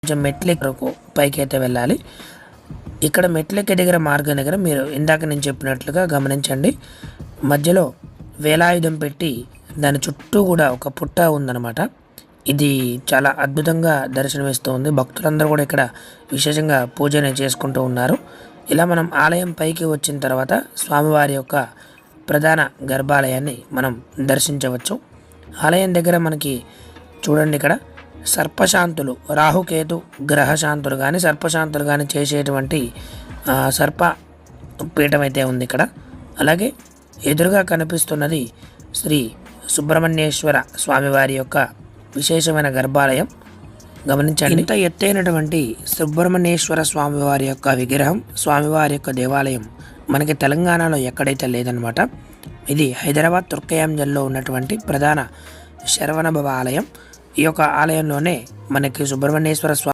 కొంచెం మెట్లెక్కకు పైకి అయితే వెళ్ళాలి. ఇక్కడ మెట్లెక్కే దగ్గర మార్గం దగ్గర మీరు ఇందాక నేను చెప్పినట్లుగా గమనించండి, మధ్యలో వేలాయుధం పెట్టి దాని చుట్టూ కూడా ఒక పుట్ట ఉందన్నమాట. ఇది చాలా అద్భుతంగా దర్శనమిస్తూ ఉంది. భక్తులందరూ కూడా ఇక్కడ విశేషంగా పూజనే చేసుకుంటూ ఉన్నారు. ఇలా మనం ఆలయం పైకి వచ్చిన తర్వాత స్వామివారి యొక్క ప్రధాన గర్భాలయాన్ని మనం దర్శించవచ్చు. ఆలయం దగ్గర మనకి చూడండి, ఇక్కడ సర్పశాంతులు, రాహుకేతు గ్రహశాంతులు కానీ సర్పశాంతులు కానీ చేసేటువంటి సర్ప పీఠం అయితే ఉంది ఇక్కడ. అలాగే ఎదురుగా కనిపిస్తున్నది శ్రీ సుబ్రహ్మణ్యేశ్వర స్వామివారి యొక్క విశేషమైన గర్భాలయం. గమనించండి, ఇంత ఎత్తైనటువంటి సుబ్రహ్మణ్యేశ్వర స్వామివారి యొక్క విగ్రహం, స్వామివారి యొక్క దేవాలయం మనకి తెలంగాణలో ఎక్కడైతే లేదనమాట. ఇది హైదరాబాద్ తుర్కయాంజల్లో ఉన్నటువంటి ప్రధాన శరవణ భవ ఆలయం. ఈ యొక్క ఆలయంలోనే మనకి సుబ్రహ్మణ్యేశ్వర స్వామి